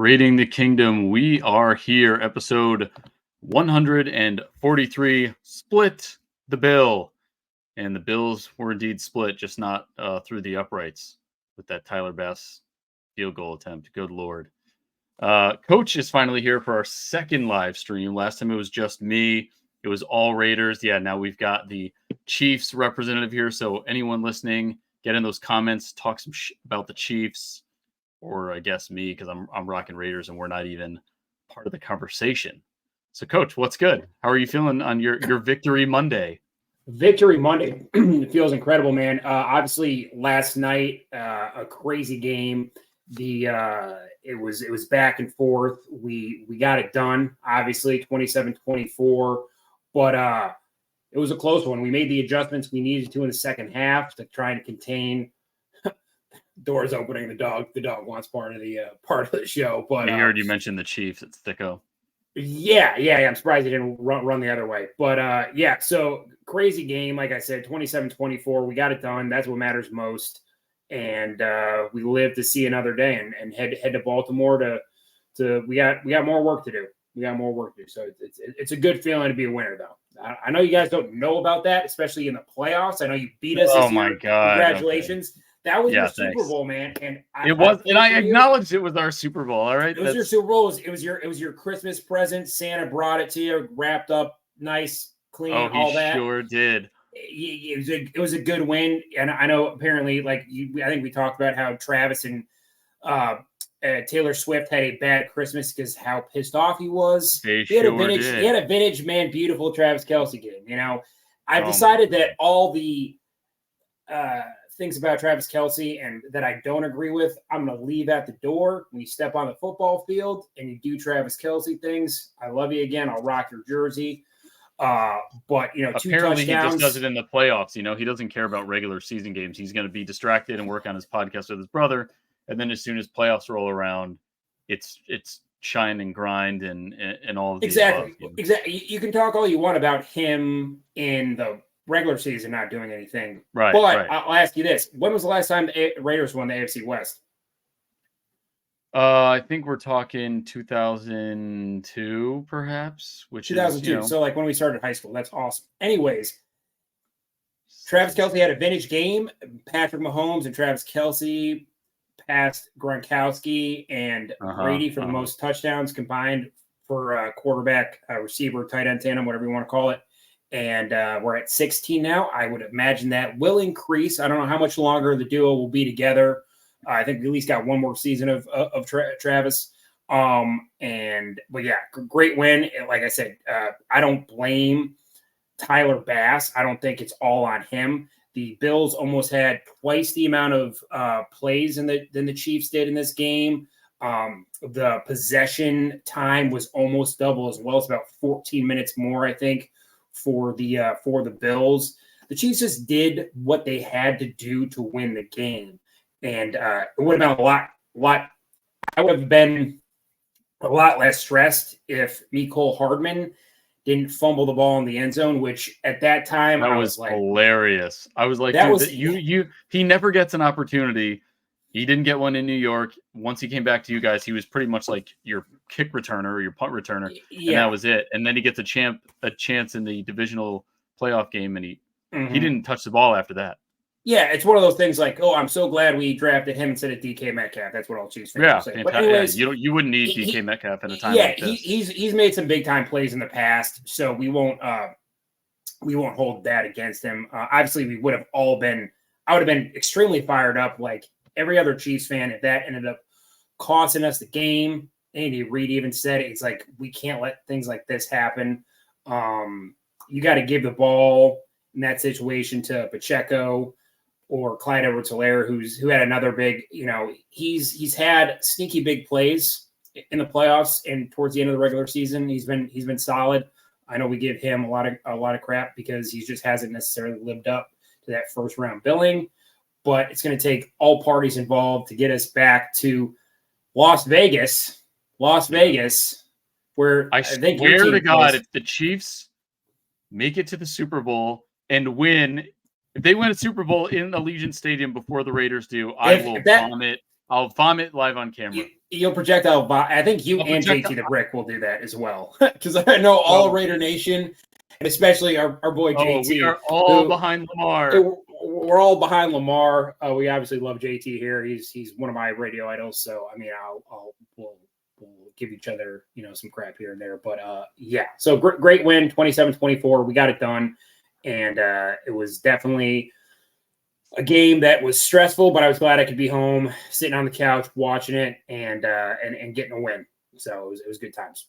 Raiding the Kingdom. We are here, episode 143, Split the Bill. And the Bills were indeed split, just not through the uprights with that Tyler Bass field goal attempt. Good Lord. Coach is finally here for our second live stream. Last time it was just me. It was all Raiders. Yeah, now we've got the Chiefs representative here. So anyone listening, get in those comments, talk some about the Chiefs. Or I guess me, because I'm rocking Raiders and we're not even part of the conversation. So, Coach, what's good? How are you feeling on your Victory Monday? Victory Monday feels incredible, man. Obviously, last night a crazy game. It was back and forth. We got it done. Obviously, 27-24, but it was a close one. We made the adjustments we needed to in the second half to try and contain. Doors opening. The dog wants part of the show. But I heard you mention the Chiefs. It's Thicko. Yeah. I'm surprised he didn't run the other way. But so crazy game. Like I said, 27-24. We got it done. That's what matters most. And we live to see another day and head to Baltimore to we got more work to do. So it's a good feeling to be a winner, though. I know you guys don't know about that, especially in the playoffs. I know you beat us this year. My God. Congratulations. Okay. That was your Super Bowl, man, and I acknowledged it was our Super Bowl. All right, it was your Super Bowl. It was your Christmas present. Santa brought it to you, wrapped up nice, clean. All that. Sure did. It was a good win, and I know apparently, I think we talked about how Travis and Taylor Swift had a bad Christmas because how pissed off he was. He had a vintage man, beautiful Travis Kelce game. You know, I've decided that all the things about Travis Kelce and that I don't agree with, I'm going to leave at the door. When you step on the football field and you do Travis Kelce things, I love you again. I'll rock your jersey. But, two apparently touchdowns. He just does it in the playoffs. He doesn't care about regular season games. He's going to be distracted and work on his podcast with his brother. And then as soon as playoffs roll around, it's shine and grind and all of the Exactly. You can talk all you want about him in the regular season not doing anything. Right. But I'll ask you this. When was the last time the Raiders won the AFC West? I think we're talking 2002, perhaps. 2002. So when we started high school. That's awesome. Anyways, Travis Kelce had a vintage game. Patrick Mahomes and Travis Kelce passed Gronkowski and Brady for the most touchdowns combined for quarterback, receiver, tight end tandem, whatever you want to call it. And we're at 16 now. I would imagine that will increase. I don't know how much longer the duo will be together. I think we at least got one more season of Travis. But yeah, great win. Like I said, I don't blame Tyler Bass. I don't think it's all on him. The Bills almost had twice the amount of plays than the Chiefs did in this game. The possession time was almost double as well. It's about 14 minutes more, I think, for the Bills. The Chiefs just did what they had to do to win the game. And it would have been a lot. I would have been a lot less stressed if Mecole Hardman didn't fumble the ball in the end zone, which at that time I was like, hilarious. I was like, he never gets an opportunity. He didn't get one in New York. Once he came back to you guys, he was pretty much like your kick returner or your punt returner, and that was it. And then he gets a chance in the divisional playoff game, and he didn't touch the ball after that. Yeah, it's one of those things like, I'm so glad we drafted him instead of DK Metcalf. That's what all Chiefs fans say. But anyways, you wouldn't need DK Metcalf at a time like this. He's made some big time plays in the past, so we won't hold that against him. Obviously, I would have been extremely fired up, like every other Chiefs fan, if that ended up costing us the game. Andy Reid even said it. It's like, we can't let things like this happen. You got to give the ball in that situation to Pacheco or Clyde Edwards-Helaire, who had another big, he's had sneaky big plays in the playoffs and towards the end of the regular season. He's been solid. I know we give him a lot of crap because he just hasn't necessarily lived up to that first round billing. But it's going to take all parties involved to get us back to Las Vegas, where I swear to God, if the Chiefs make it to the Super Bowl and win, if they win a Super Bowl in Allegiant Stadium before the Raiders do, I will vomit I'll vomit live on camera. You'll projectile. I think you and JT the Brick will do that as well, because I know all Raider Nation, and especially our boy JT. We are all behind Lamar. We're all behind Lamar. We obviously love JT here. He's one of my radio idols. So I mean, we'll give each other some crap here and there. But yeah. So great win, 27-24. We got it done, and it was definitely a game that was stressful, but I was glad I could be home, sitting on the couch, watching it, and getting a win. So it was good times.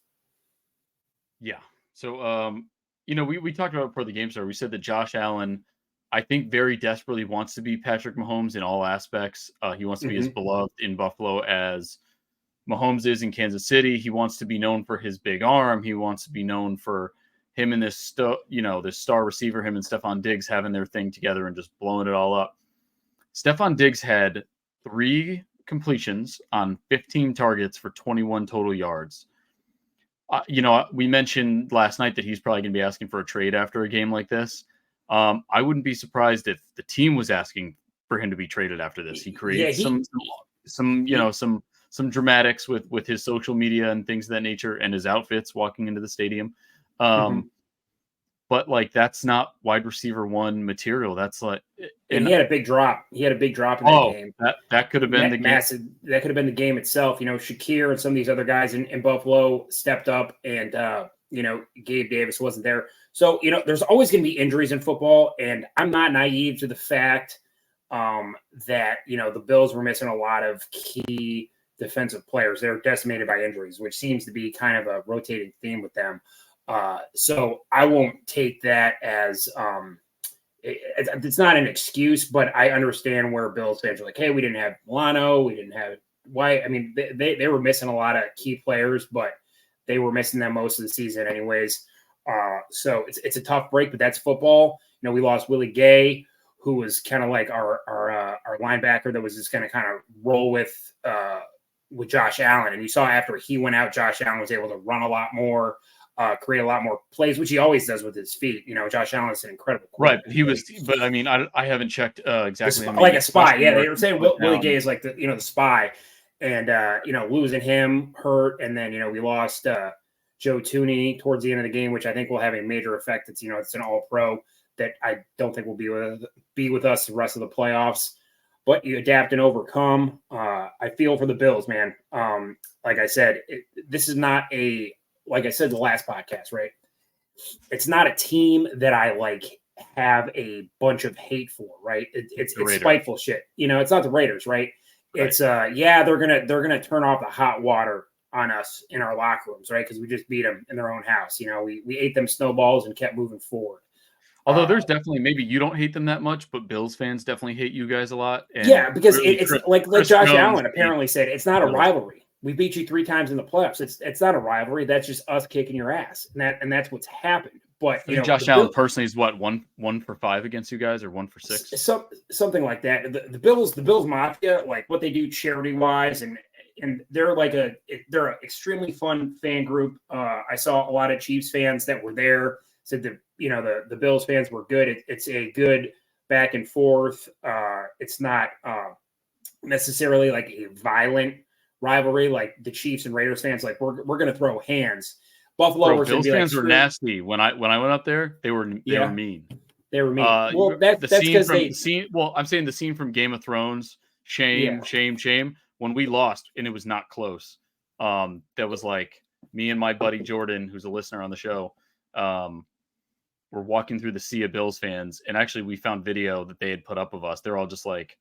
Yeah. So we talked about before the game started. We said that Josh Allen, I think, very desperately wants to be Patrick Mahomes in all aspects. He wants to be as beloved in Buffalo as Mahomes is in Kansas City. He wants to be known for his big arm. He wants to be known for him and this star receiver, him and Stephon Diggs having their thing together and just blowing it all up. Stephon Diggs had 3 completions on 15 targets for 21 total yards. We mentioned last night that he's probably going to be asking for a trade after a game like this. I wouldn't be surprised if the team was asking for him to be traded after this. He creates some dramatics with his social media and things of that nature and his outfits walking into the stadium. But like, that's not wide receiver 1 material. That's like, and he had a big drop. He had a big drop in that game. That could have been the massive. Game. That could have been the game itself. Shakir and some of these other guys in Buffalo stepped up, and Gabe Davis wasn't there. So there's always going to be injuries in football, and I'm not naive to the fact that the Bills were missing a lot of key defensive players. They were decimated by injuries, which seems to be kind of a rotating theme with them. So I won't take that as it's not an excuse, but I understand where Bills fans are like, hey, we didn't have Milano, we didn't have White. I mean, they were missing a lot of key players, but they were missing them most of the season anyways. So it's a tough break, but that's football. We lost Willie Gay, who was kind of like our linebacker that was just going to kind of roll with Josh Allen. And you saw after he went out, Josh Allen was able to run a lot more, create a lot more plays, which he always does with his feet. Josh Allen is an incredible right. But I mean, I haven't checked exactly. Like a spy. Yeah, they were saying Willie Gay is like the spy, and losing him hurt, and then we lost Joe Tooney towards the end of the game, which I think will have a major effect. It's it's an All-Pro that I don't think will be with us the rest of the playoffs. But you adapt and overcome. I feel for the Bills, man. Like I said, this is not like I said the last podcast, right? It's not a team that I have a bunch of hate for, right? It's spiteful shit. It's not the Raiders, right? It's they're gonna turn off the hot water on us in our locker rooms, right? Because we just beat them in their own house. We ate them snowballs and kept moving forward. Although there's definitely, maybe you don't hate them that much, but Bills fans definitely hate you guys a lot. And yeah, because it's like Josh Allen apparently said, it's not a rivalry. We beat you 3 times in the playoffs. It's not a rivalry. That's just us kicking your ass, and that's what's happened. But Josh Allen personally is what 1 for 5 against you guys, or 1 for 6, something like that. The Bills Mafia, like what they do charity wise, and they're they're an extremely fun fan group. I saw a lot of Chiefs fans that were there. Said that the Bills fans were good. It's a good back and forth. It's not necessarily like a violent rivalry like the Chiefs and Raiders fans. Like we're going to throw hands. Buffalo Bills fans were nasty when I went up there. They were mean. They were mean. Well, that's because I'm saying the scene from Game of Thrones. Shame. When we lost and it was not close. That was like me and my buddy Jordan, who's a listener on the show. We're walking through the sea of Bills fans, and actually we found video that they had put up of us. They're all just like,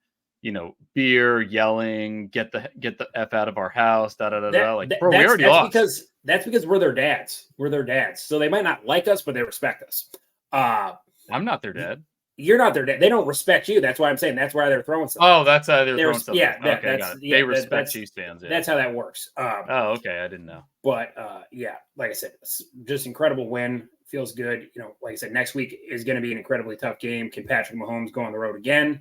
beer, yelling, get the F out of our house, da da da da. Like, bro, we already lost. That's because we're their dads. We're their dads. So they might not like us, but they respect us. I'm not their dad. You're not their dad. They don't respect you. That's why I'm saying that's why they're throwing stuff. Oh, that's how they're throwing stuff. Yeah, okay, got it. They respect Chiefs fans. Yeah. That's how that works. Oh, okay. I didn't know. But yeah, like I said, just incredible win. Feels good. Like I said, next week is going to be an incredibly tough game. Can Patrick Mahomes go on the road again?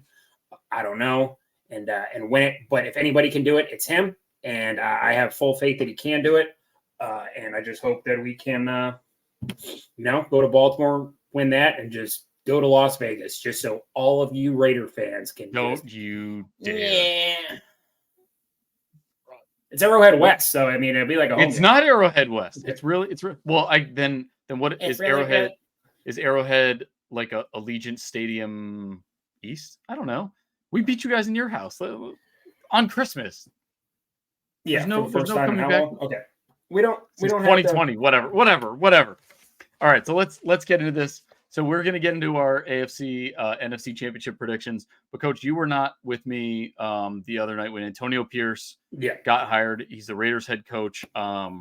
I don't know. And win it. But if anybody can do it, it's him. And I have full faith that he can do it. And I just hope that we can, go to Baltimore, win that, and just go to Las Vegas, just so all of you Raider fans can. Don't you dare. Yeah. It's Arrowhead West, so I mean, it'd be like a home It's game. not Arrowhead West. It's well. Then what It's is really Arrowhead? good. Is Arrowhead like a Allegiant Stadium East? I don't know. We beat you guys in your house on Christmas. Yeah, There's for the first time in coming how back. long? Okay, we don't have 2020. to. Whatever. All right, so let's get into this. So we're going to get into our AFC NFC Championship predictions. But Coach, you were not with me the other night when Antonio Pierce got hired. He's the Raiders head coach. We're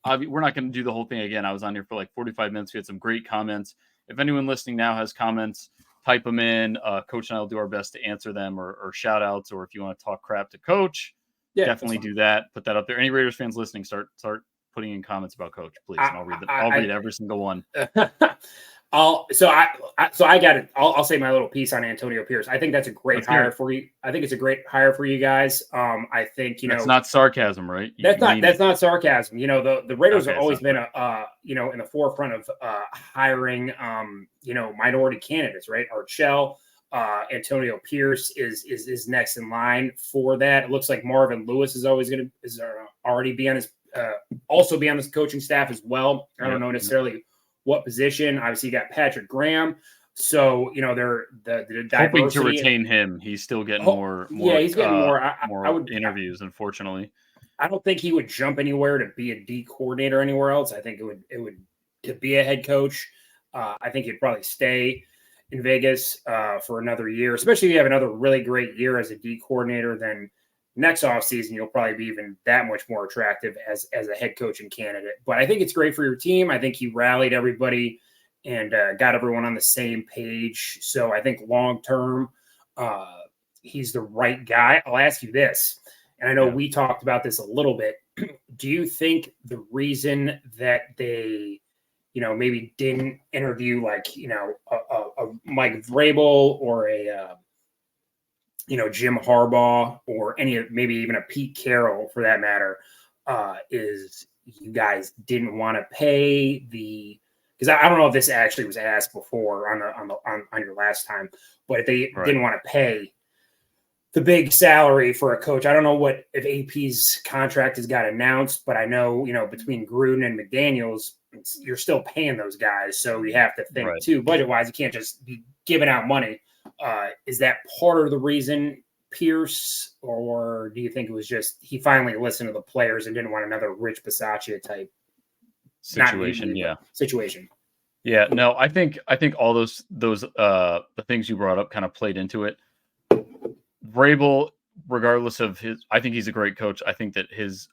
not going to do the whole thing again. I was on here for like 45 minutes. We had some great comments. If anyone listening now has comments, type them in. Coach and I will do our best to answer them or shout outs. Or if you want to talk crap to Coach, definitely do that. Put that up there. Any Raiders fans listening, start putting in comments about Coach, please. And I'll read them. I'll read every single one. I'll say my little piece on Antonio Pierce. I think that's a great hire for you. I think it's a great hire for you guys. I think that's not sarcasm, right? That's not sarcasm. The Raiders have always been in the forefront of hiring minority candidates, right? Archell, Antonio Pierce is next in line for that. It looks like Marvin Lewis is already be on his also be on this coaching staff as well. I don't know necessarily what position. Obviously, you got Patrick Graham. So, they're the diversity. Hoping to retain him. He's still getting more. Yeah, he's getting more. I would interviews, unfortunately. I don't think he would jump anywhere to be a D coordinator anywhere else. I think it would to be a head coach. I think he'd probably stay in Vegas for another year, especially if you have another really great year as a D coordinator. Then next offseason, you'll probably be even that much more attractive as a head coaching candidate. But I think it's great for your team. I think he rallied everybody and got everyone on the same page. So I think long-term, he's the right guy. I'll ask you this, and I know we talked about this a little bit. Do you think the reason that they, maybe didn't interview a Mike Vrabel or a Jim Harbaugh or maybe even a Pete Carroll for that matter, is you guys didn't want to pay because I don't know if this actually was asked before on your last time, but if they didn't want to pay the big salary for a coach. I don't know if AP's contract has got announced, but I know, between Gruden and McDaniels, you're still paying those guys. So you have to think too, budget wise, you can't just be giving out money. Is that part of the reason, Pierce, or do you think it was just he finally listened to the players and didn't want another Rich Bisaccia type situation? Situation. Yeah, no, I think all those the things you brought up kind of played into it. Vrabel, regardless of I think he's a great coach. I think that his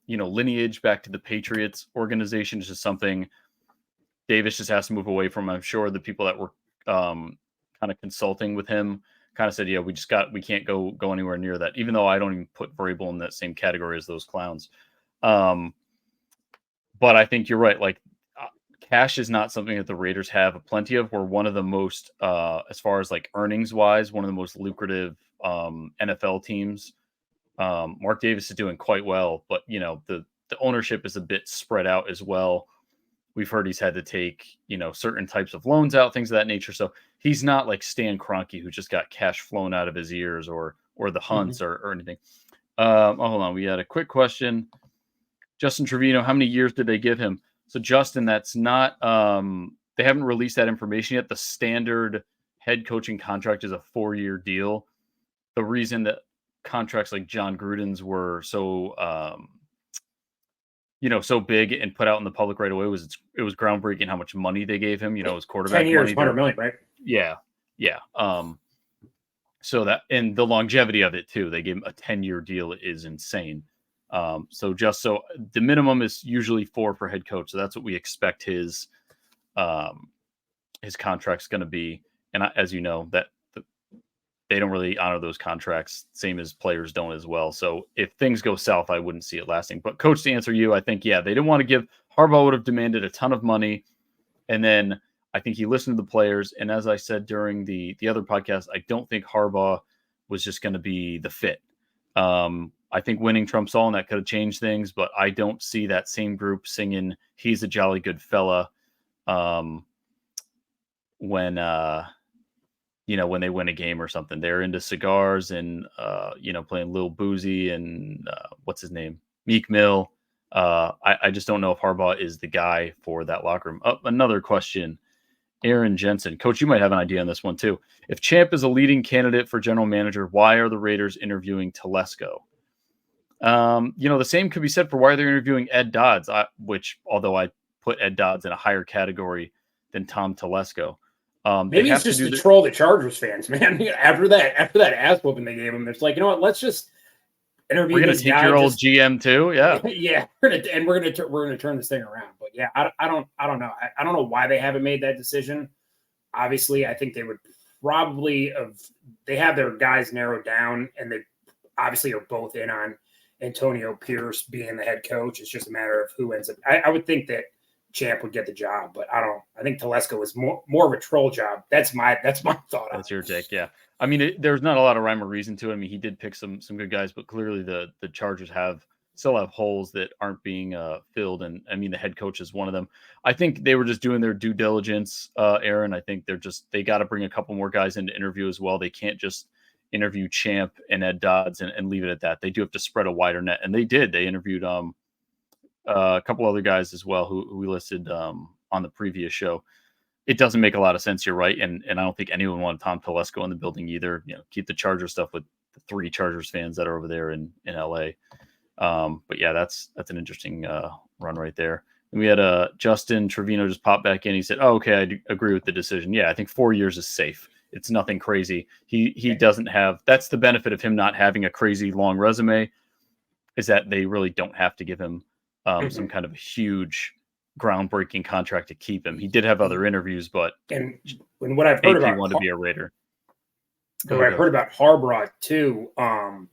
lineage back to the Patriots organization is just something Davis just has to move away from. I'm sure the people that were kind of consulting with him kind of said, yeah, we can't go anywhere near that, even though I don't even put Vrabel in that same category as those clowns. But I think you're right. Like, cash is not something that the Raiders have plenty of. We're one of the most, as far as like earnings wise, one of the most lucrative NFL teams. Mark Davis is doing quite well, but the ownership is a bit spread out as well. We've heard he's had to take, certain types of loans out, things of that nature. So he's not like Stan Kroenke, who just got cash flown out of his ears, or the Hunts or anything. Hold on. We had a quick question. Justin Trevino, how many years did they give him? So Justin, that's not, they haven't released that information yet. The standard head coaching contract is a 4-year deal. The reason that contracts like John Gruden's were so, so big and put out in the public right away was it was groundbreaking how much money they gave him, his quarterback 10 years, money. $100 million, right? Yeah. So that, and the longevity of it too, they gave him a 10-year deal is insane. So the minimum is usually 4 for head coach. So that's what we expect his contract's going to be. And as you know, that they don't really honor those contracts, same as players don't as well. So if things go south, I wouldn't see it lasting. But coach, to answer you, I think, they didn't want to give. Harbaugh would have demanded a ton of money. And then I think he listened to the players. And as I said during the other podcast, I don't think Harbaugh was just going to be the fit. I think winning trumps all, and that could have changed things, but I don't see that same group singing "He's a Jolly Good Fella" when when they win a game or something. They're into cigars and, playing Lil Boozy and what's his name? Meek Mill. I just don't know if Harbaugh is the guy for that locker room. Another question. Aaron Jensen. Coach, you might have an idea on this one too. If Champ is a leading candidate for general manager, why are the Raiders interviewing Telesco? The same could be said for why they're interviewing Ed Dodds, which although I put Ed Dodds in a higher category than Tom Telesco. Maybe it's just to troll the Chargers fans, man. After that ass whooping they gave him, it's like, you know what? Let's just interview. We're gonna take your old GM too, yeah. Yeah, we're gonna turn this thing around. But yeah, I don't know. I don't know why they haven't made that decision. Obviously, I think they would probably they have their guys narrowed down, and they obviously are both in on Antonio Pierce being the head coach. It's just a matter of who ends up. I would think that Champ would get the job, but I think Telesco is more of a troll job. That's my thought. That's your take, yeah. I mean, there's not a lot of rhyme or reason to it. I mean, he did pick some good guys, but clearly the Chargers still have holes that aren't being filled, and I mean the head coach is one of them. I think they were just doing their due diligence, Aaron. I think they got to bring a couple more guys in to interview as well. They can't just interview Champ and Ed Dodds and leave it at that. They do have to spread a wider net, and they did. They interviewed a couple other guys as well who we listed on the previous show. It doesn't make a lot of sense. You're right. And I don't think anyone wanted Tom Telesco in the building either. Keep the Chargers stuff with the 3 Chargers fans that are over there in LA. But yeah, that's an interesting run right there. And we had Justin Trevino just pop back in. He said, "Oh, okay, I agree with the decision. Yeah, I think 4 years is safe. It's nothing crazy. He doesn't have, that's the benefit of him not having a crazy long resume, is that they really don't have to give him some kind of huge groundbreaking contract to keep him. He did have other interviews, but what I've heard about, wanted to be a Raider. What I've heard about Harbaugh too, and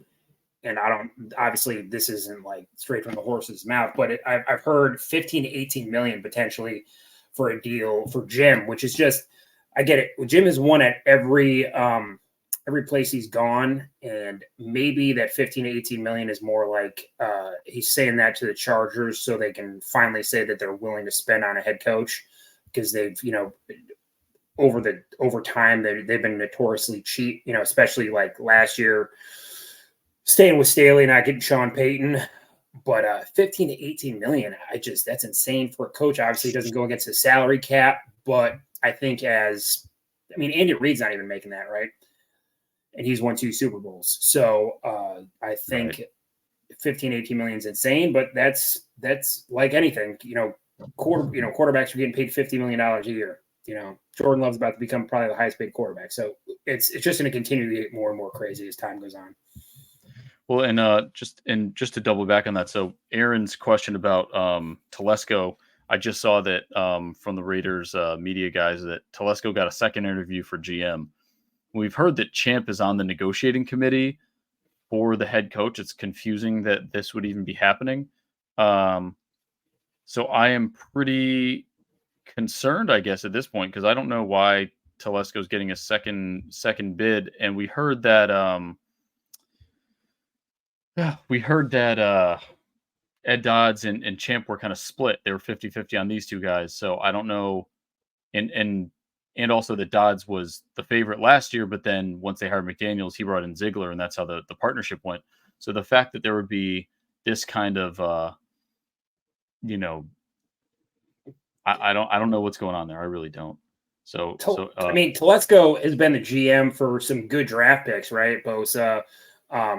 I don't, obviously this isn't like straight from the horse's mouth, but I've heard 15 to 18 million potentially for a deal for Jim, which is just, I get it. Jim has won at every place he's gone, and maybe that 15 to 18 million is more like he's saying that to the Chargers so they can finally say that they're willing to spend on a head coach, because they've, over time they've been notoriously cheap, especially like last year, staying with Staley, not getting Sean Payton. But 15 to 18 million, that's insane for a coach. Obviously, he doesn't go against the salary cap, but I think Andy Reid's not even making that, right? And he's won 2 Super Bowls. So I think 15, 18 million is insane, but that's like anything, quarterbacks are getting paid $50 million a year. Jordan Love's about to become probably the highest paid quarterback. So it's just going to continue to get more and more crazy as time goes on. Well, and just to double back on that. So Aaron's question about Telesco, I just saw that from the Raiders media guys that Telesco got a second interview for GM. We've heard that Champ is on the negotiating committee for the head coach. It's confusing that this would even be happening. So I am pretty concerned, I guess, at this point, because I don't know why Telesco's getting a second bid. And we heard that Ed Dodds and Champ were kind of split. They were 50-50 on these two guys. So I don't know. And also that Dodds was the favorite last year, but then once they hired McDaniels, he brought in Ziegler, and that's how the partnership went. So the fact that there would be this kind of, I don't know what's going on there. I really don't. Telesco has been the GM for some good draft picks, right? Bosa,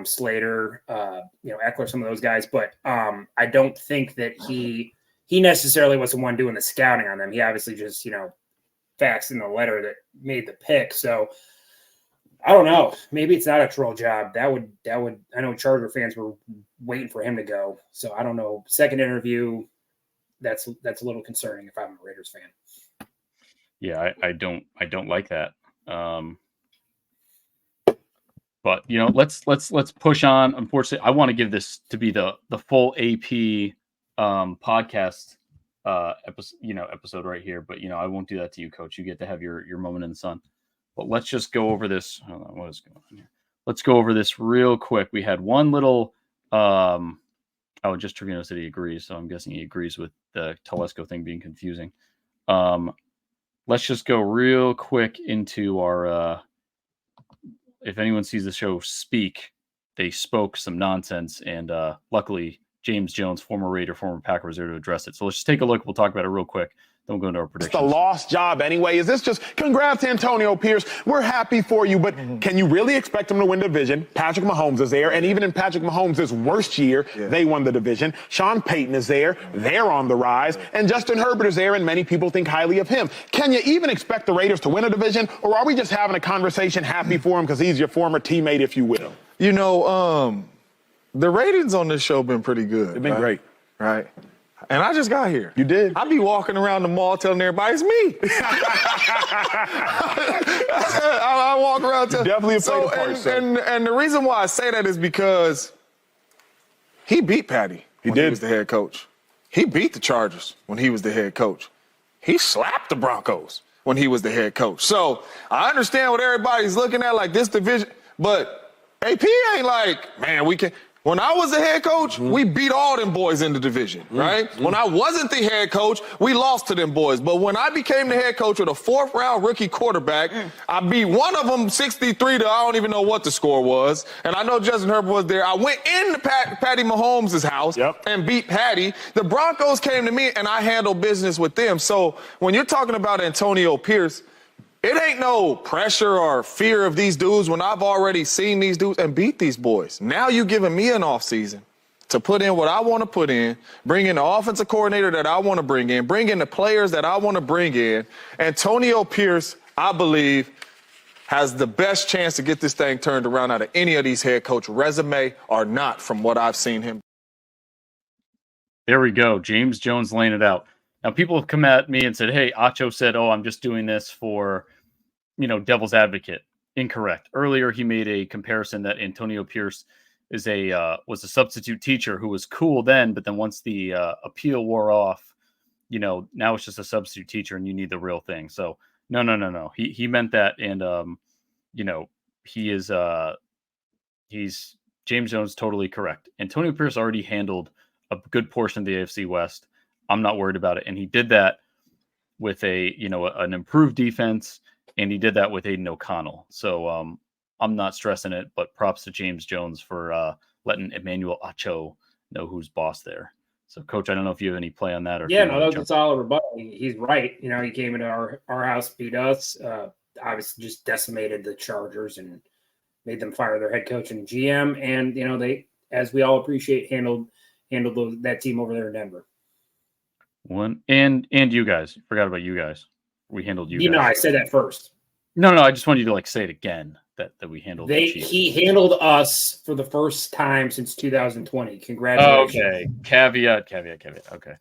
Slater, Eckler, some of those guys. But I don't think that he necessarily was the one doing the scouting on them. He obviously just, faxed in the letter that made the pick. So I don't know. Maybe it's not a troll job. That would. I know Charger fans were waiting for him to go. So I don't know. Second interview, that's a little concerning if I'm a Raiders fan. Yeah, I don't like that. But let's push on. Unfortunately, I want to give this to be the full AP podcast episode right here. But I won't do that to you, Coach. You get to have your moment in the sun. But let's just go over this. Hold on, what is going on here? Let's go over this real quick. We had one little. Just Trevino said he agrees, so I'm guessing he agrees with the Telesco thing being confusing. Let's just go real quick into our if anyone sees the show Speak, they spoke some nonsense, and luckily James Jones, former Raider, former Packer, was there to address it. So let's just take a look. We'll talk about it real quick. Then we'll go into our predictions. It's a lost job anyway. Is this just congrats, Antonio Pierce? We're happy for you, but can you really expect him to win the division? Patrick Mahomes is there, and even in Patrick Mahomes' worst year, they won the division. Sean Payton is there. They're on the rise. And Justin Herbert is there, and many people think highly of him. Can you even expect the Raiders to win a division, or are we just having a conversation happy for him because he's your former teammate, if you will? You know, the ratings on this show been pretty good. They've been great. Right. And I just got here. You did? I be walking around the mall telling everybody it's me. I walk around telling. Definitely a part, sir. And the reason why I say that is because he beat Patty when he was the head coach. He beat the Chargers when he was the head coach. He slapped the Broncos when he was the head coach. So I understand what everybody's looking at, like this division, but AP ain't like, man, we can. When I was the head coach, we beat all them boys in the division, right? When I wasn't the head coach, we lost to them boys. But when I became the head coach with a 4th-round rookie quarterback, I beat one of them 63 to I don't even know what the score was. And I know Justin Herbert was there. I went into Patty Mahomes' house and beat Patty. The Broncos came to me, and I handled business with them. So when you're talking about Antonio Pierce, it ain't no pressure or fear of these dudes when I've already seen these dudes and beat these boys. Now you giving me an offseason to put in what I want to put in, bring in the offensive coordinator that I want to bring in the players that I want to bring in. Antonio Pierce, I believe, has the best chance to get this thing turned around out of any of these head coach resume or not from what I've seen him. There we go. James Jones laying it out. Now, people have come at me and said, hey, Acho said, oh, I'm just doing this for, devil's advocate. Incorrect. Earlier, he made a comparison that Antonio Pierce was a substitute teacher who was cool then, but then once the appeal wore off, now it's just a substitute teacher and you need the real thing. So no. He meant that. And, he's James Jones totally correct. Antonio Pierce already handled a good portion of the AFC West. I'm not worried about it. And he did that with an improved defense, and he did that with Aiden O'Connell. So I'm not stressing it, but props to James Jones for letting Emmanuel Acho know who's boss there. So, Coach, I don't know if you have any play on that. Or yeah, no, that's a solid rebuttal. He's right. He came into our house, beat us, obviously just decimated the Chargers and made them fire their head coach and GM. And, they, as we all appreciate, handled that team over there in Denver. One and you guys. Forgot about you guys. We handled you guys. I said that first. No, I just wanted you to say it again that we handled he handled us for the first time since 2020. Congratulations. Okay. Caveat. Okay.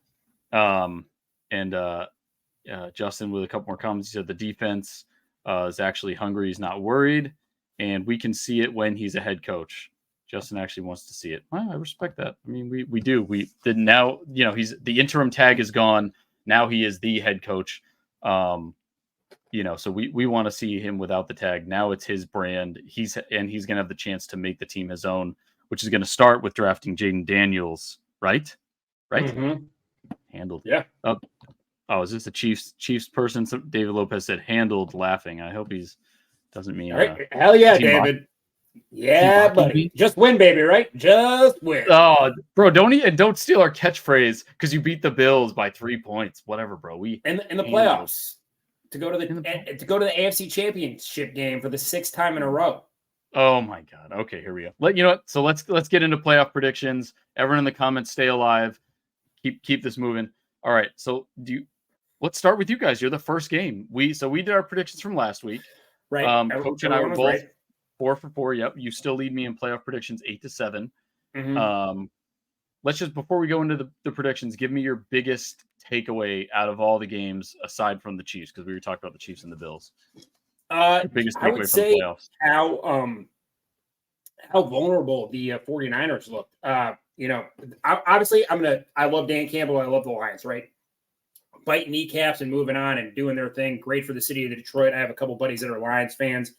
Justin with a couple more comments. He said the defense is actually hungry. He's not worried, and we can see it when he's a head coach. Justin actually wants to see it. Well, I respect that. I mean, we do. We did now. He's the interim tag is gone. Now he is the head coach. So we want to see him without the tag. Now it's his brand. He's going to have the chance to make the team his own, which is going to start with drafting Jaden Daniels, right? Mm-hmm. Handled. Yeah. Oh, is this the Chiefs person? David Lopez said handled, laughing. I hope doesn't mean. Right. Hell yeah, David. Yeah, buddy. Just win, baby, right? Just win. Oh, bro, don't steal our catchphrase because you beat the Bills by 3 points. Whatever, bro. We in the playoffs to go to the AFC Championship game for the 6th time in a row. Oh my God. Okay, here we go. You know what? So let's get into playoff predictions. Everyone in the comments, stay alive. Keep this moving. All right. So let's start with you guys. You're the first game. We did our predictions from last week. Right. Coach and I were both. Right. 4 for 4. Yep. You still lead me in playoff predictions 8-7. Mm-hmm. Let's just, before we go into the predictions, give me your biggest takeaway out of all the games aside from the Chiefs, because we were talking about the Chiefs and the Bills. Biggest takeaway from the playoffs. How vulnerable the 49ers looked. Obviously I love Dan Campbell. I love the Lions, right? Biting kneecaps and moving on and doing their thing. Great for the city of Detroit. I have a couple buddies that are Lions fans.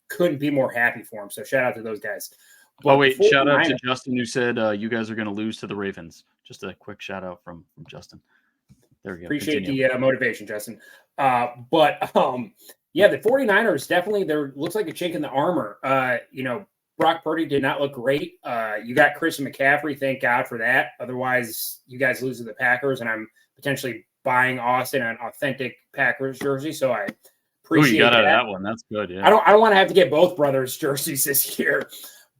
Couldn't be more happy for him. So shout out to those guys. Shout out to Justin who said you guys are going to lose to the Ravens. Just a quick shout out from Justin. There we go. Appreciate Continue. the motivation, Justin. Yeah, the 49ers definitely, there looks like a chink in the armor. Brock Purdy did not look great. You got Christian McCaffrey, thank God for that. Otherwise, you guys lose to the Packers, and I'm potentially buying Austin an authentic Packers jersey. So I appreciate you got that. out of that one. That's good. Yeah. I don't want to have to get both brothers jerseys this year,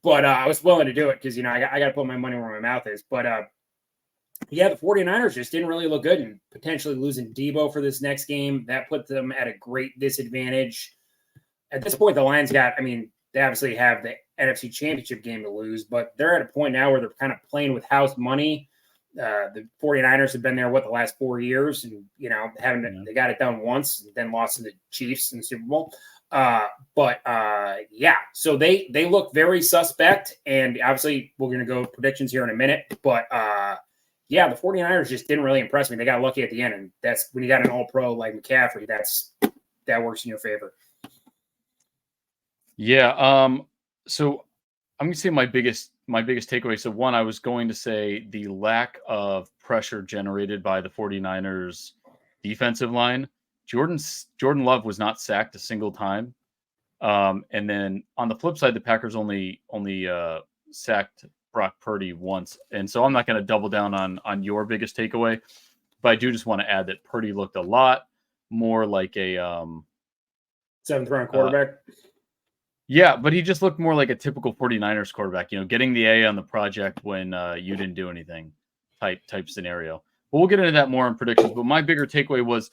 but I was willing to do it because I got to put my money where my mouth is. But yeah, the 49ers just didn't really look good, and potentially losing Debo for this next game, that put them at a great disadvantage. At this point, the Lions they obviously have the NFC Championship game to lose, but they're at a point now where they're kind of playing with house money. The 49ers have been there, the last 4 years, and, they got it done once and then lost to the Chiefs in the Super Bowl. So they look very suspect, and obviously we're going to go predictions here in a minute, but the 49ers just didn't really impress me. They got lucky at the end, and that's when you got an all-pro like McCaffrey, that works in your favor. Yeah. So I'm going to say my biggest takeaway. So one, I was going to say the lack of pressure generated by the 49ers defensive line. Jordan Love was not sacked a single time. And then on the flip side, the Packers only sacked Brock Purdy once. And so I'm not going to double down on your biggest takeaway, but I do just want to add that Purdy looked a lot more like a 7th round quarterback. Yeah, but he just looked more like a typical 49ers quarterback, getting the A on the project when you didn't do anything type scenario. But we'll get into that more in predictions. But my bigger takeaway was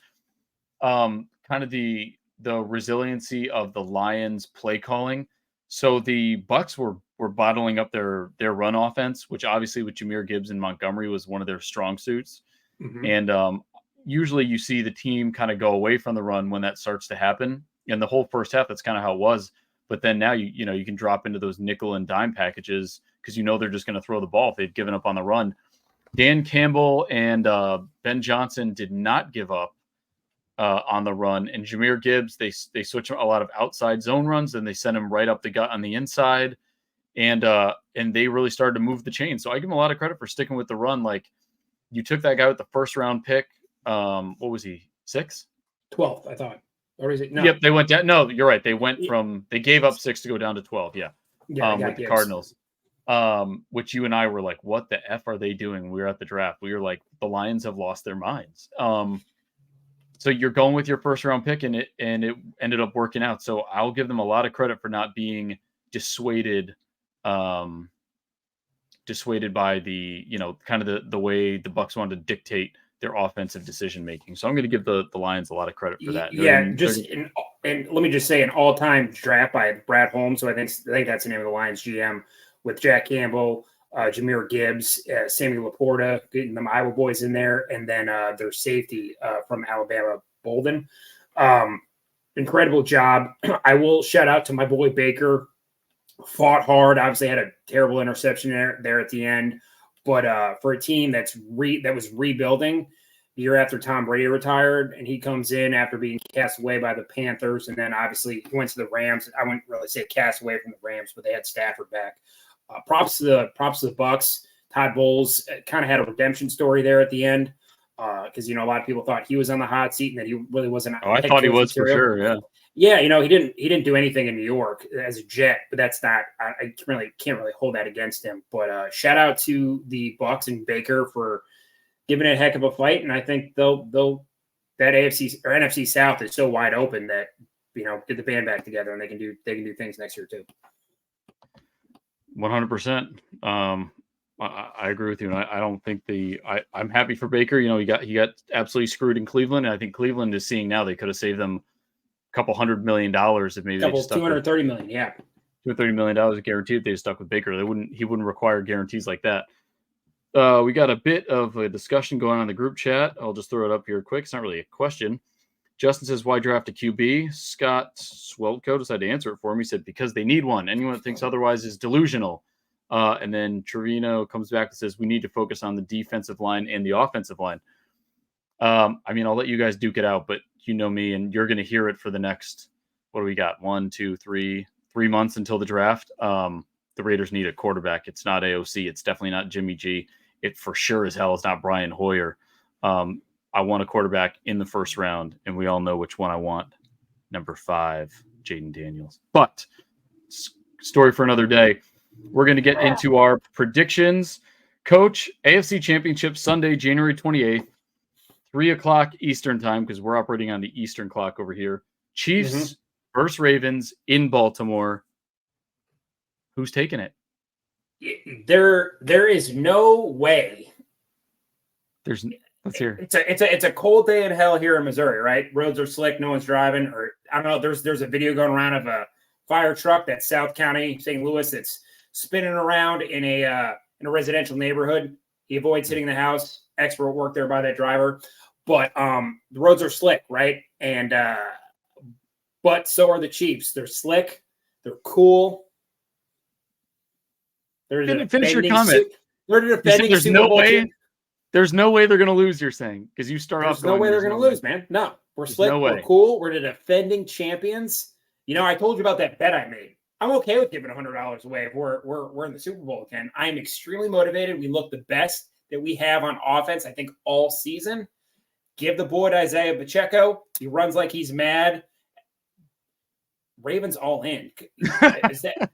kind of the resiliency of the Lions play calling. So the Bucs were bottling up their run offense, which obviously with Jahmyr Gibbs and Montgomery was one of their strong suits. Mm-hmm. And usually you see the team kind of go away from the run when that starts to happen. And the whole first half, that's kind of how it was. But then now you can drop into those nickel and dime packages because they're just going to throw the ball if they've given up on the run. Dan Campbell and Ben Johnson did not give up on the run, and Jahmyr Gibbs they switch a lot of outside zone runs, and they send him right up the gut on the inside, and they really started to move the chain. So I give him a lot of credit for sticking with the run. Like, you took that guy with the first round pick. What was he? 6? 12th, I thought. Or is it? No. Yep, they went down. No, you're right. They gave up 6 to go down to 12. Yeah. With the Cardinals. Which you and I were like, what the F are they doing? We were at the draft. We were like, the Lions have lost their minds. So you're going with your first round pick, and it ended up working out. So I'll give them a lot of credit for not being dissuaded by the, kind of the way the Bucs wanted to dictate their offensive decision making. So I'm going to give the Lions a lot of credit for that. And let me just say, an all-time draft by Brad Holmes. So I think that's the name of the Lions GM, with Jack Campbell, Jahmyr Gibbs, Sammy Laporta, getting them Iowa boys in there, and then their safety from Alabama, Bolden. Incredible job. I will shout out to my boy Baker. Fought hard. Obviously had a terrible interception there at the end. But for a team that was rebuilding the year after Tom Brady retired, and he comes in after being cast away by the Panthers, and then obviously he went to the Rams. I wouldn't really say cast away from the Rams, but they had Stafford back. Props to the Bucs. Todd Bowles kind of had a redemption story there at the end, because a lot of people thought he was on the hot seat and that he really wasn't. Oh, I thought he was for sure. Yeah. Yeah, he didn't do anything in New York as a Jet, but that's not. I can't really hold that against him. But shout out to the Bucs and Baker for giving it a heck of a fight, and I think they'll that AFC or NFC South is so wide open that get the band back together and they can do things next year too. 100%. I agree with you, and I don't think I'm happy for Baker. He got absolutely screwed in Cleveland, and I think Cleveland is seeing now they could have saved them $200 million if maybe $230 million, yeah. $230 million guaranteed if they stuck with Baker. He wouldn't require guarantees like that. We got a bit of a discussion going on in the group chat. I'll just throw it up here quick. It's not really a question. Justin says, why draft a QB? Scott Sweltco decided to answer it for me. He said, because they need one. Anyone that thinks otherwise is delusional. And then Trevino comes back and says, we need to focus on the defensive line and the offensive line. I'll let you guys duke it out, but you know me, and you're going to hear it for the next, what do we got? 1, 2, 3 months until the draft. The Raiders need a quarterback. It's not AOC. It's definitely not Jimmy G. It for sure as hell is not Brian Hoyer. I want a quarterback in the first round, and we all know which one I want. number 5, Jaden Daniels. But story for another day. We're going to get into our predictions. Coach, AFC Championship Sunday, January 28th, 3 o'clock Eastern time, because we're operating on the Eastern clock over here. Chiefs versus Ravens in Baltimore. Who's taking it? There is no way. Let's hear. It's a cold day in hell here in Missouri, right? Roads are slick, no one's driving, or I don't know. There's a video going around of a fire truck that's South County, St. Louis, that's spinning around in a residential neighborhood. He avoids hitting the house. Expert work there by that driver, but the roads are slick, right? And but so are the Chiefs. They're slick. They're cool. Finish your comment. They're defending there's Super no Bowl way. champions. There's no way they're going to lose. You're saying because you start off. There's no way they're going to lose, man. No, we're slick. We're cool. We're the defending champions. You know, I told you about that bet I made. I'm okay with giving $100 away if we're in the Super Bowl again. I am extremely motivated. We look the best that we have on offense, I think, all season. Give the boy to Isaiah Pacheco. He runs like he's mad. Ravens all in. Is that,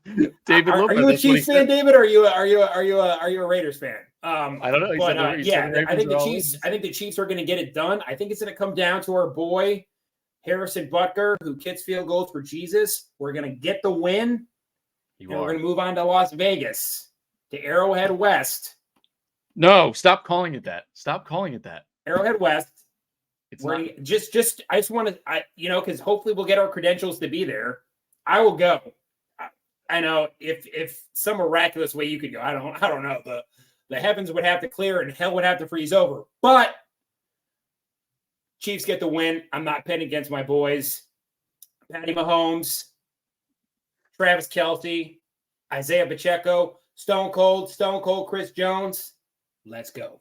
David, are you a Chiefs fan, David, or are you a Raiders fan? I don't know. But I think the Chiefs are going to get it done. I think it's going to come down to our boy Harrison Butker, who kicks field goals for Jesus. We're going to get the win, and we're going to move on to Las Vegas, to Arrowhead West. No, stop calling it that. Stop calling it that. Arrowhead West. It's not. I just want to, because hopefully we'll get our credentials to be there. I will go. I know if some miraculous way you could go. I don't know. The heavens would have to clear and hell would have to freeze over. But Chiefs get the win. I'm not betting against my boys. Patty Mahomes, Travis Kelce, Isaiah Pacheco, Stone Cold Chris Jones. Let's go.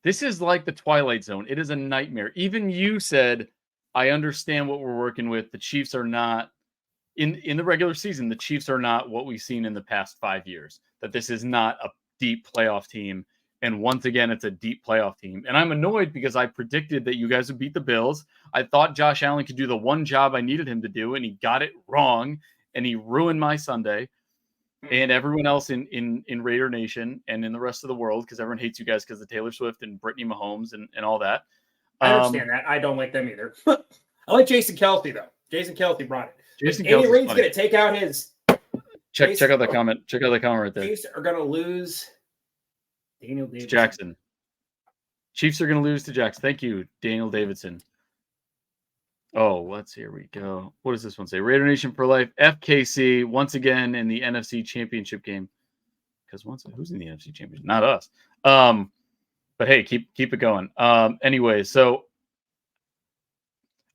This is like the Twilight Zone. It is a nightmare. Even you said, I understand what we're working with. The Chiefs are not, in the regular season, the Chiefs are not what we've seen in the past 5 years. That this is not a deep playoff team. And once again, it's a deep playoff team. And I'm annoyed because I predicted that you guys would beat the Bills. I thought Josh Allen could do the one job I needed him to do, and he got it wrong. And he ruined my Sunday. And everyone else in Raider Nation and in the rest of the world, because everyone hates you guys because of Taylor Swift and Brittany Mahomes and all that. I understand that. I don't like them either. I like Jason Kelce, though. Jason Kelce brought it. Jason Andy Kelce's Reid's going to take out his... Check out that comment. Check out that comment right there. Chiefs are going to lose Daniel Davidson. Jackson. Chiefs are going to lose to Jackson. Thank you, Daniel Davidson. Oh, here we go. What does this one say? Raider Nation for life. FKC once again in the NFC Championship game. Because who's in the NFC Championship? Not us. But hey, keep it going. Anyway, so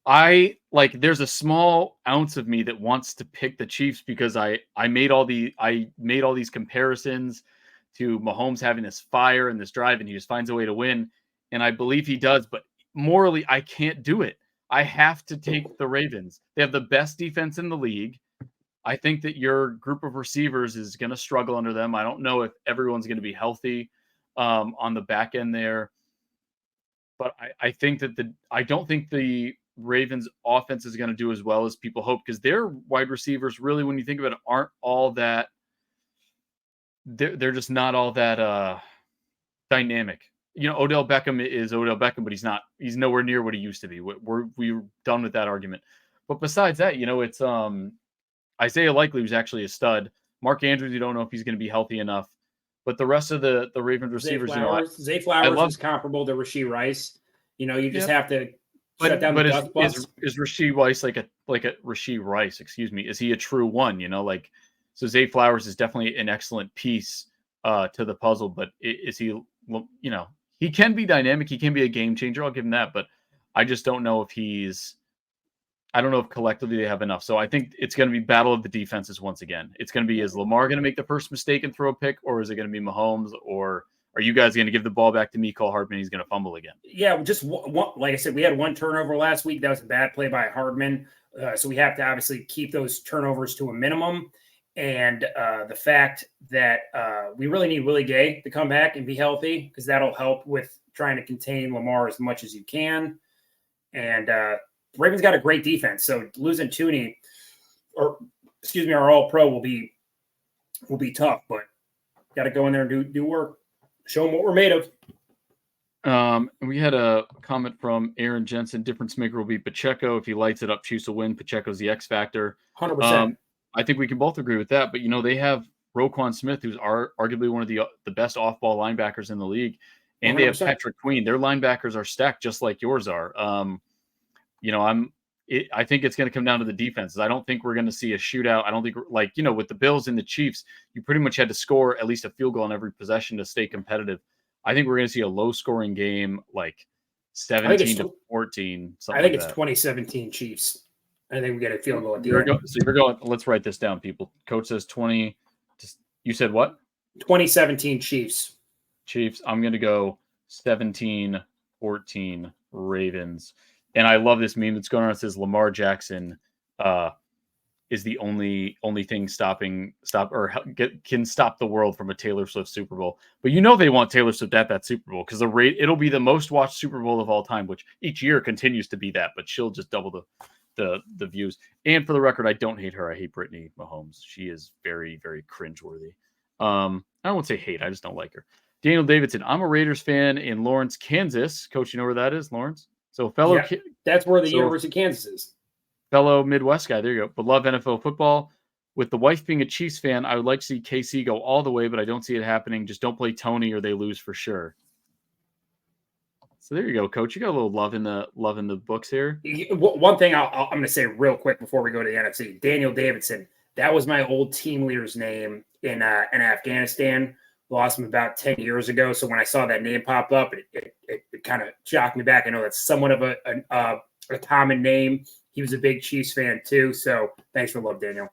there's a small ounce of me that wants to pick the Chiefs because I made all these comparisons to Mahomes having this fire and this drive, and he just finds a way to win. And I believe he does, but morally, I can't do it. I have to take the Ravens. They have the best defense in the league. I think that your group of receivers is going to struggle under them. I don't know if everyone's going to be healthy on the back end there. But I think that I don't think the Ravens offense is going to do as well as people hope because their wide receivers really, when you think about it, aren't all that. They're just not all that dynamic. Odell Beckham is Odell Beckham, but he's nowhere near what he used to be. We're done with that argument. But besides that, it's Isaiah Likely was actually a stud. Mark Andrews, you don't know if he's going to be healthy enough. But the rest of the Ravens receivers, Zay Flowers is comparable to Rashee Rice. You just have to shut down the dust bus. Is Rashee Rice like a Rashee Rice? Excuse me. Is he a true one? So Zay Flowers is definitely an excellent piece to the puzzle. But is he? Well, he can be dynamic. He can be a game changer. I'll give him that. But I just don't know if I don't know if collectively they have enough. So I think it's going to be battle of the defenses once again. It's going to be, is Lamar going to make the first mistake and throw a pick, or is it going to be Mahomes, or are you guys going to give the ball back to Mecole Hardman? He's going to fumble again. Yeah, just one, like I said, we had one turnover last week. That was a bad play by Hardman. So we have to obviously keep those turnovers to a minimum. And the fact that we really need Willie Gay to come back and be healthy, because that'll help with trying to contain Lamar as much as you can. And Ravens got a great defense. So losing Tooney, our All-Pro will be tough, but got to go in there and do work. Show them what we're made of. We had a comment from Aaron Jensen. Difference maker will be Pacheco. If he lights it up, Chiefs will win. Pacheco's the X factor. 100%. I think we can both agree with that. But they have Roquan Smith, who's arguably one of the best off-ball linebackers in the league, and 100%. They have Patrick Queen. Their linebackers are stacked just like yours are. I think it's going to come down to the defenses. I don't think we're going to see a shootout. I don't think with the Bills and the Chiefs, you pretty much had to score at least a field goal on every possession to stay competitive. I think we're going to see a low-scoring game, like 17 to 14. I think it's 2017 Chiefs. I think we get a field goal at the end. So you're going. Let's write this down, people. Coach says 20. You said what? 2017 Chiefs. Chiefs. I'm going to go 17-14 Ravens. And I love this meme that's going on. It says Lamar Jackson is the only thing can stop the world from a Taylor Swift Super Bowl. But they want Taylor Swift at that Super Bowl because it'll be the most watched Super Bowl of all time, which each year continues to be that, but she'll just double the views. And for the record, I don't hate her. I hate Brittany Mahomes. She is very, very cringeworthy. I won't say hate. I just don't like her. Daniel Davidson. I'm a Raiders fan in Lawrence, Kansas. Coach, you know where that is, Lawrence? So that's where the University of Kansas is. Fellow Midwest guy. There you go. But love NFL football. With the wife being a Chiefs fan, I would like to see KC go all the way, but I don't see it happening. Just don't play Tony or they lose for sure. So there you go, Coach. You got a little love in the books here. One thing I'm going to say real quick before we go to the NFC. Daniel Davidson. That was my old team leader's name in Afghanistan. Lost him about 10 years ago. So when I saw that name pop up, it kind of shocked me back. I know that's somewhat of a common name. He was a big Chiefs fan too. So thanks for love, Daniel.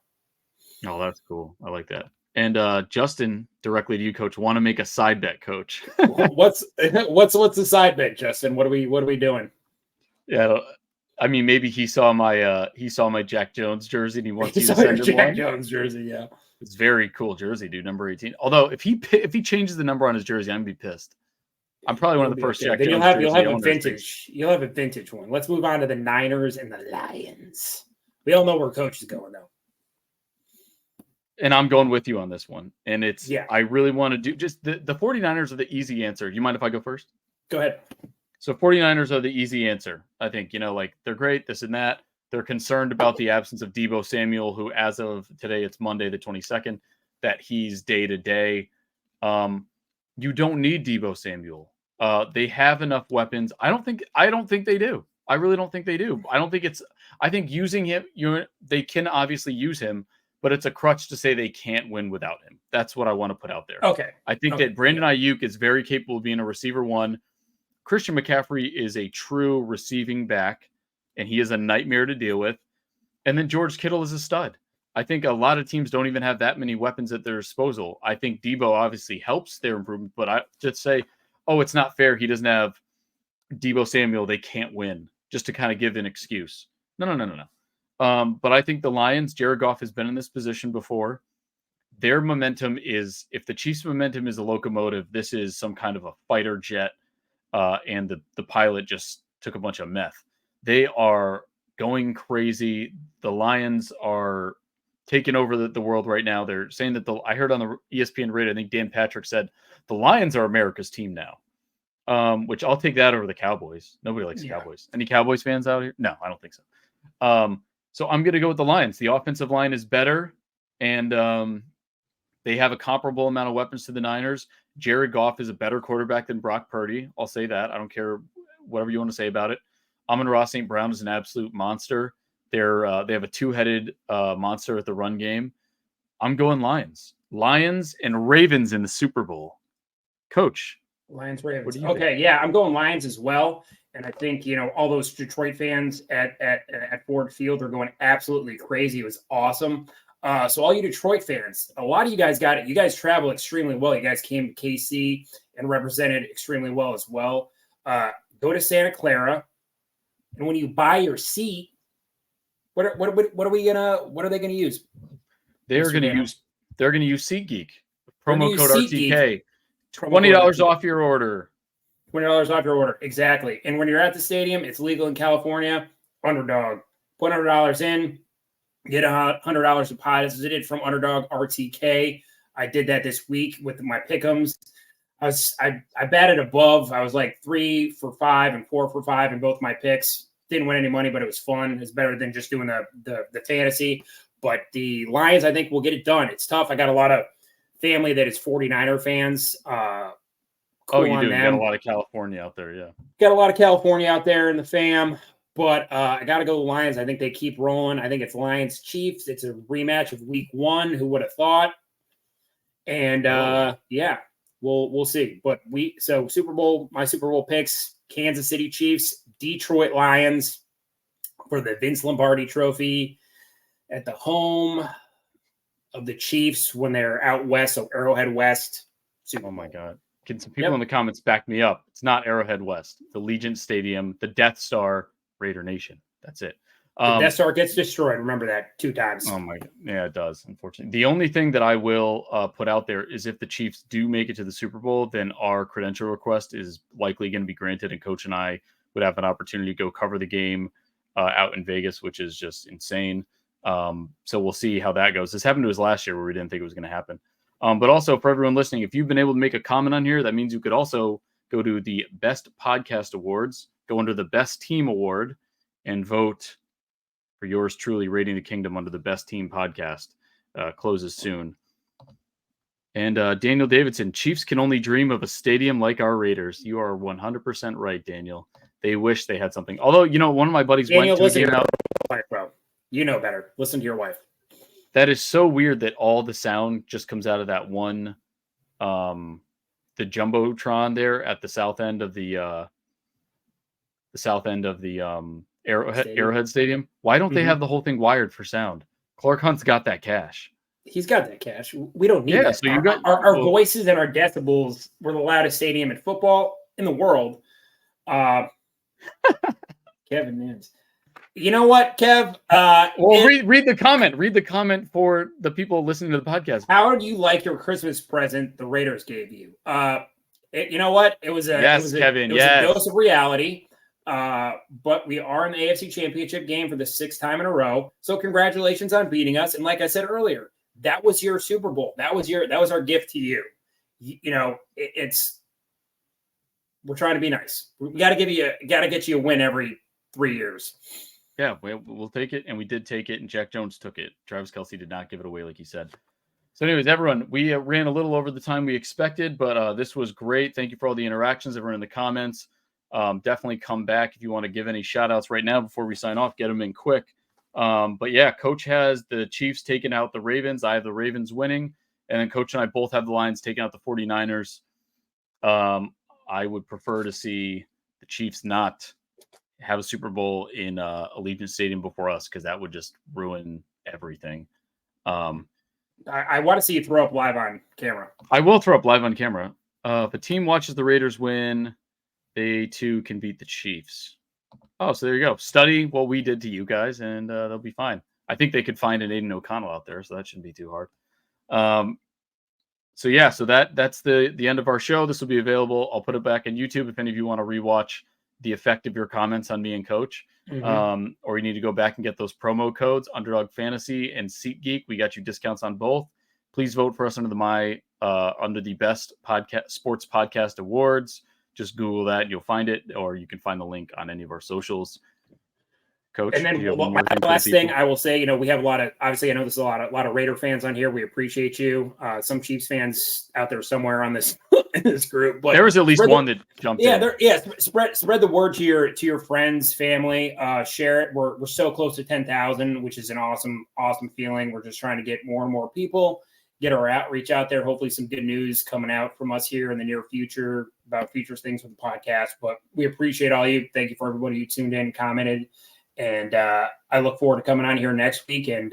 Oh, that's cool. I like that. And Justin, directly to you, Coach. Want to make a side bet, Coach? What's the side bet, Justin? What are we doing? Yeah, I mean, maybe he saw my Jack Jones jersey and he wants you to send him Jack Jones jersey. Yeah, it's very cool jersey, dude. Number 18. Although if he changes the number on his jersey, I'm gonna be pissed. I'm probably one of the first Jack Jones. You'll have a vintage. You'll have a vintage one. Let's move on to the Niners and the Lions. We all know where Coach is going though. And I'm going with you on this one. And I really want to do just the 49ers are the easy answer. Do you mind if I go first? Go ahead. So 49ers are the easy answer. I think, they're great, this and that. They're concerned about the absence of Deebo Samuel, who as of today, it's Monday, the 22nd, that he's day to day. You don't need Deebo Samuel. They have enough weapons. I don't think they do. I really don't think they do. I think using him, they can obviously use him, but it's a crutch to say they can't win without him. That's what I want to put out there. Okay. I think that Brandon Ayuk is very capable of being a receiver one. Christian McCaffrey is a true receiving back, and he is a nightmare to deal with. And then George Kittle is a stud. I think a lot of teams don't even have that many weapons at their disposal. I think Deebo obviously helps their improvement, but I just say, it's not fair. He doesn't have Deebo Samuel. They can't win, just to kind of give an excuse. No. But I think the Lions, Jared Goff has been in this position before. Their momentum is, if the Chiefs' momentum is a locomotive, this is some kind of a fighter jet, and the pilot just took a bunch of meth. They are going crazy. The Lions are taking over the world right now. They're saying that I heard on the ESPN radio, I think Dan Patrick said, the Lions are America's team now, which I'll take that over the Cowboys. Nobody likes the Cowboys. Any Cowboys fans out here? No, I don't think so. So I'm going to go with the Lions. The offensive line is better, and they have a comparable amount of weapons to the Niners. Jared Goff is a better quarterback than Brock Purdy. I'll say that. I don't care whatever you want to say about it. Amon-Ra St. Brown is an absolute monster. They have a two-headed monster at the run game. I'm going Lions. Lions and Ravens in the Super Bowl. Coach. Lions, Ravens. Okay, yeah, I'm going Lions as well. And I think, all those Detroit fans at Ford Field are going absolutely crazy. It was awesome. So all you Detroit fans, a lot of you guys got it. You guys travel extremely well. You guys came to KC and represented extremely well as well. Go to Santa Clara. And when you buy your seat, what are they gonna use? They're gonna use SeatGeek. Promo code RTK. $20 off your order. $20 off your order. Exactly. And when you're at the stadium, it's legal in California. underdog. Put $100 in, get $100 deposit. This is it from Underdog RTK. I did that this week with my pick'ems. I batted above. I was like 3 for 5 and 4 for 5 in both my picks. Didn't win any money, but it was fun. It's better than just doing the fantasy. But the Lions, I think, will get it done. It's tough. I got a lot of family that is 49er fans. Oh, you do. You got a lot of California out there, yeah. Got a lot of California out there in the fam. But I got to go to the Lions. I think they keep rolling. I think it's Lions-Chiefs. It's a rematch of Week 1. Who would have thought? And, yeah. We'll see. But Super Bowl, my Super Bowl picks, Kansas City Chiefs, Detroit Lions for the Vince Lombardi Trophy at the home of the Chiefs when they're out west, so Arrowhead West. Oh my God. Can some people in the comments back me up? It's not Arrowhead West, the Legion Stadium, the Death Star, Raider Nation. That's it. The Death Star gets destroyed. Remember that 2 times. Oh my God. Yeah, it does, unfortunately. The only thing that I will put out there is if the Chiefs do make it to the Super Bowl, then our credential request is likely going to be granted, and Coach and I would have an opportunity to go cover the game out in Vegas, which is just insane. So we'll see how that goes. This happened to us last year where we didn't think it was going to happen. But also for everyone listening, if you've been able to make a comment on here, that means you could also go to the Best Podcast Awards, go under the Best Team Award, and vote for yours truly, Raiding the Kingdom under the Best Team Podcast. Closes soon. And Daniel Davidson, Chiefs can only dream of a stadium like our Raiders. You are 100% right, Daniel. They wish they had something. Although, one of my buddies went to a game out. Bro. You know better. Listen to your wife. That is so weird that all the sound just comes out of that one, the Jumbotron there at the south end of the Arrowhead Stadium. Why don't they have the whole thing wired for sound? Clark Hunt's got that cash. He's got that cash. We don't need that. So you got our voices and our decibels were the loudest stadium in football in the world. Kevin Nance. You know what, Kev? Read the comment. Read the comment for the people listening to the podcast. How do you like your Christmas present the Raiders gave you? You know what? It was a dose of reality. But we are in the AFC Championship game for the 6th time in a row. So congratulations on beating us. And like I said earlier, that was your Super Bowl. That was our gift to you. We're trying to be nice. We got to get you a win every 3 years. Yeah, we'll take it. And we did take it. And Jack Jones took it. Travis Kelce did not give it away, like he said. So anyways, everyone, we ran a little over the time we expected, but this was great. Thank you for all the interactions, everyone in the comments. Definitely come back if you want to give any shout outs right now before we sign off, get them in quick. But yeah, Coach has the Chiefs taking out the Ravens. I have the Ravens winning, and then Coach and I both have the Lions taking out the 49ers. I would prefer to see the Chiefs not have a Super Bowl in Allegiant Stadium before us, because that would just ruin everything. I want to see you throw up live on camera. I will throw up live on camera. If a team watches the Raiders win, they too can beat the Chiefs. Oh, so there you go. Study what we did to you guys, and they'll be fine. I think they could find an Aiden O'Connell out there, so that shouldn't be too hard. So that's the end of our show. This will be available. I'll put it back on YouTube if any of you want to rewatch the effect of your comments on me and Coach. Or you need to go back and get those promo codes, Underdog Fantasy and SeatGeek. We got you discounts on both. Please vote for us under the Best Sports Podcast Awards. Just Google that and you'll find it, or you can find the link on any of our socials. Coach, and then my last thing I will say, we have a lot of, obviously I know there's a lot of Raider fans on here. We appreciate you. Some Chiefs fans out there somewhere on this in this group, but there was at least one that jumped in. Spread the word to your friends, family, share it. We're so close to 10,000, which is an awesome feeling. We're just trying to get more and more people, get our outreach out there. Hopefully some good news coming out from us here in the near future about future things with the podcast, but we appreciate all you. Thank you for everybody who tuned in, commented. And I look forward to coming on here next week and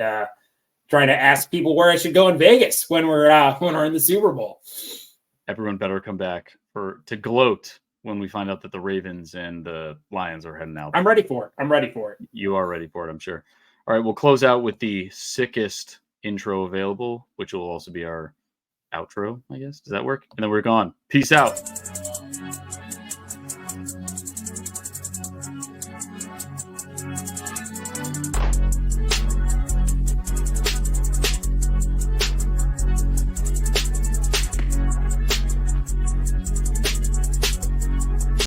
trying to ask people where I should go in Vegas when we're in the Super Bowl. Everyone better come back to gloat when we find out that the Ravens and the Lions are heading out. I'm ready for it. You are ready for it, I'm sure. All right, we'll close out with the sickest intro available, which will also be our outro, I guess. Does that work? And then we're gone. Peace out.